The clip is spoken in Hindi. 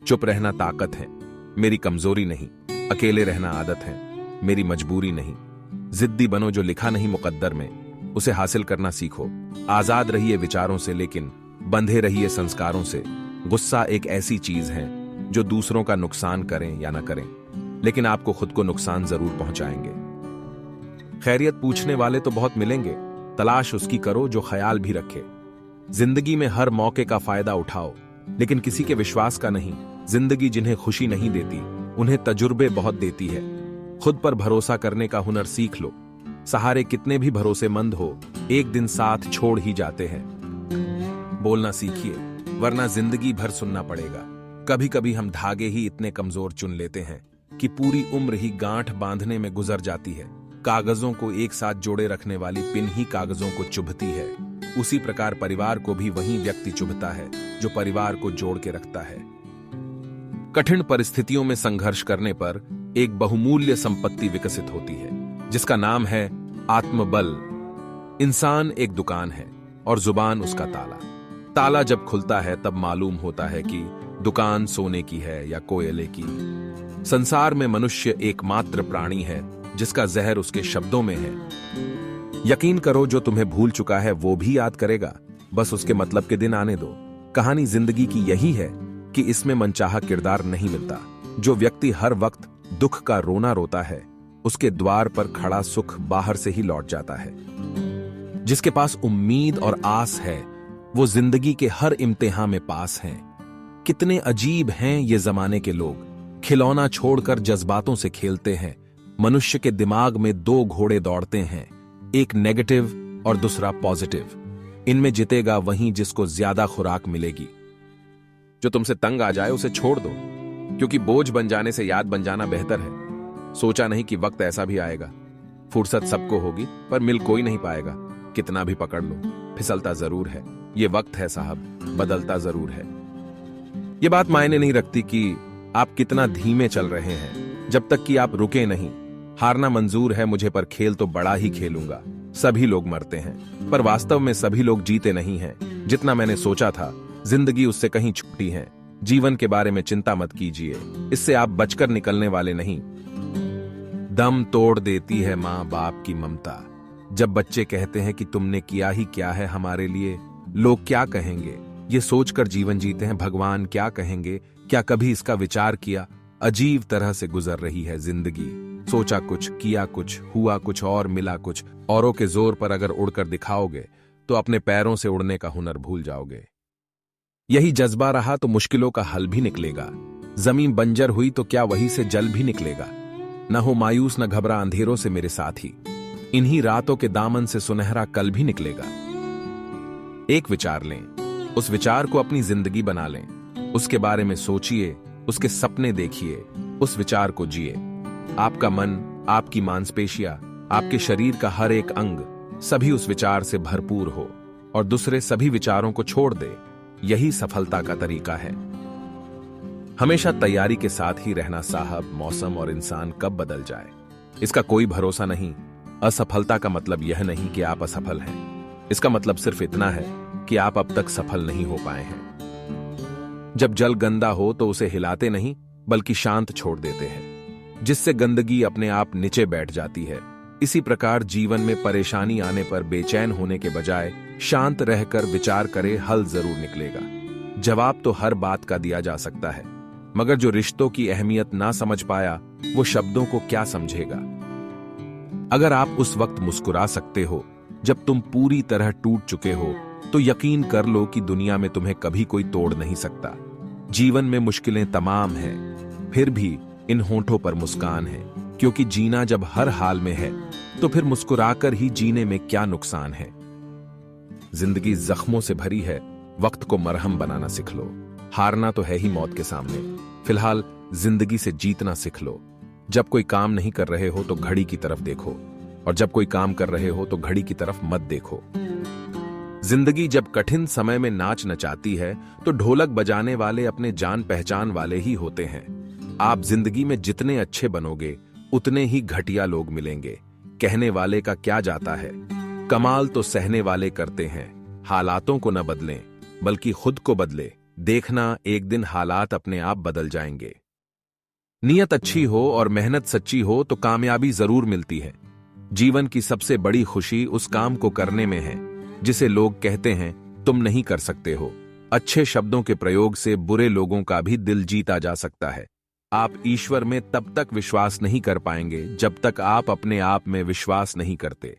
चुप रहना ताकत है, मेरी कमजोरी नहीं। अकेले रहना आदत है, मेरी मजबूरी नहीं। जिद्दी बनो, जो लिखा नहीं मुकद्दर में उसे हासिल करना सीखो। आजाद रहिए विचारों से, लेकिन बंधे रहिए संस्कारों से। गुस्सा एक ऐसी चीज है जो दूसरों का नुकसान करें या ना करें, लेकिन आपको खुद को नुकसान जरूर पहुंचाएंगे। खैरियत पूछने वाले तो बहुत मिलेंगे, तलाश उसकी करो जो ख्याल भी रखे। जिंदगी में हर मौके का फायदा उठाओ, लेकिन किसी के विश्वास का नहीं। जिंदगी जिन्हें खुशी नहीं देती, उन्हें तजुर्बे बहुत देती है। खुद पर भरोसा करने का हुनर सीख लो। सहारे कितने भी भरोसेमंद हो, एक दिन साथ छोड़ ही जाते हैं। बोलना सीखिए, वरना जिंदगी भर सुनना पड़ेगा। कभी कभी हम धागे ही इतने कमजोर चुन लेते हैं कि पूरी उम्र ही गांठ बांधने में गुजर जाती है। कागजों को एक साथ जोड़े रखने वाली पिन ही कागजों को चुभती है। उसी प्रकार परिवार को भी वही व्यक्ति चुभता है जो परिवार को जोड़ के रखता है। कठिन परिस्थितियों में संघर्ष करने पर एक बहुमूल्य संपत्ति विकसित होती है, जिसका नाम है आत्मबल। इंसान एक दुकान है और जुबान उसका ताला। ताला जब खुलता है तब मालूम होता है कि दुकान सोने की है या कोयले की। संसार में मनुष्य एकमात्र प्राणी है जिसका जहर उसके शब्दों में है। यकीन करो, जो तुम्हें भूल चुका है वो भी याद करेगा, बस उसके मतलब के दिन आने दो। कहानी जिंदगी की यही है कि इसमें मनचाहा किरदार नहीं मिलता। जो व्यक्ति हर वक्त दुख का रोना रोता है, उसके द्वार पर खड़ा सुख बाहर से ही लौट जाता है। जिसके पास उम्मीद और आस है, वो जिंदगी के हर इम्तिहान में पास हैं। कितने अजीब हैं ये जमाने के लोग, खिलौना छोड़कर जज्बातों से खेलते हैं। मनुष्य के दिमाग में दो घोड़े दौड़ते हैं, एक नेगेटिव और दूसरा पॉजिटिव। इनमें जीतेगा वही जिसको ज्यादा खुराक मिलेगी। जो तुमसे तंग आ जाए उसे छोड़ दो, क्योंकि बोझ बन जाने से याद बन जाना बेहतर है। सोचा नहीं कि वक्त ऐसा भी आएगा। फुर्सत सबको होगी, पर मिल कोई नहीं पाएगा। कितना भी पकड़ लो, फिसलता जरूर है। ये वक्त है साहब, बदलता जरूर है। ये बात मायने नहीं रखती कि आप कितना धीमे चल रहे हैं, जब तक कि आप रुके नहीं। हारना मंजूर है मुझे, पर खेल तो बड़ा ही खेलूंगा। सभी लोग मरते हैं, पर वास्तव में सभी लोग जीते नहीं हैं। जितना मैंने सोचा था, जिंदगी उससे कहीं छूटी है। जीवन के बारे में चिंता मत कीजिए, इससे आप बचकर निकलने वाले नहीं। दम तोड़ देती है मां बाप की ममता। जब बच्चे कहते हैं कि तुमने किया ही क्या है हमारे लिए, लोग क्या कहेंगे, ये सोचकर जीवन जीते हैं भगवान क्या कहेंगे। क्या कभी इसका विचार किया? अजीब तरह से गुजर रही है जिंदगी। सोचा कुछ, किया कुछ, हुआ कुछ और मिला कुछ। औरों के जोर पर अगर उड़कर दिखाओगे तो अपने पैरों से उड़ने का हुनर भूल जाओगे। यही जज्बा रहा तो मुश्किलों का हल भी निकलेगा। जमीन बंजर हुई तो क्या वही से जल भी निकलेगा। न हो मायूस, न घबरा अंधेरों से मेरे साथी। इन्हीं रातों के दामन से सुनहरा कल भी निकलेगा। एक विचार लें, उस विचार को अपनी जिंदगी बना लें। उसके बारे में सोचिए, उसके सपने देखिए, उस विचार को जिए। आपका मन, आपकी मांसपेशियां, आपके शरीर का हर एक अंग, सभी उस विचार से भरपूर हो और दूसरे सभी विचारों को छोड़ दे। यही सफलता का तरीका है। हमेशा तैयारी के साथ ही रहना साहब। मौसम और इंसान कब बदल जाए, इसका कोई भरोसा नहीं। असफलता का मतलब यह नहीं कि आप असफल हैं। इसका मतलब सिर्फ इतना है कि आप अब तक सफल नहीं हो पाए हैं। जब जल गंदा हो तो उसे हिलाते नहीं, बल्कि शांत छोड़ देते हैं, जिससे गंदगी अपने आप नीचे बैठ जाती है। इसी प्रकार जीवन में परेशानी आने पर बेचैन होने के बजाय शांत रहकर विचार करे, हल जरूर निकलेगा। जवाब तो हर बात का दिया जा सकता है, मगर जो रिश्तों की अहमियत ना समझ पाया, वो शब्दों को क्या समझेगा। अगर आप उस वक्त मुस्कुरा सकते हो जब तुम पूरी तरह टूट चुके हो, तो यकीन कर लो कि दुनिया में तुम्हें कभी कोई तोड़ नहीं सकता। जीवन में मुश्किलें तमाम हैं, फिर भी इन होंठों पर मुस्कान है, क्योंकि जीना जब हर हाल में है तो फिर मुस्कुराकर ही जीने में क्या नुकसान है। जिंदगी जख्मों से भरी है, वक्त को मरहम बनाना सीख लो। हारना तो है ही मौत के सामने, फिलहाल जिंदगी से जीतना सीख लो। जब कोई काम नहीं कर रहे हो तो घड़ी की तरफ देखो, और जब कोई काम कर रहे हो तो घड़ी की तरफ मत देखो। जिंदगी जब कठिन समय में नाच नचाती है तो ढोलक बजाने वाले अपने जान पहचान वाले ही होते हैं। आप जिंदगी में जितने अच्छे बनोगे उतने ही घटिया लोग मिलेंगे। कहने वाले का क्या जाता है, कमाल तो सहने वाले करते हैं। हालातों को न बदलें, बल्कि खुद को बदले, देखना, एक दिन हालात अपने आप बदल जाएंगे। नीयत अच्छी हो और मेहनत सच्ची हो तो कामयाबी जरूर मिलती है। जीवन की सबसे बड़ी खुशी उस काम को करने में है जिसे लोग कहते हैं तुम नहीं कर सकते हो। अच्छे शब्दों के प्रयोग से बुरे लोगों का भी दिल जीता जा सकता है। आप ईश्वर में तब तक विश्वास नहीं कर पाएंगे जब तक आप अपने आप में विश्वास नहीं करते।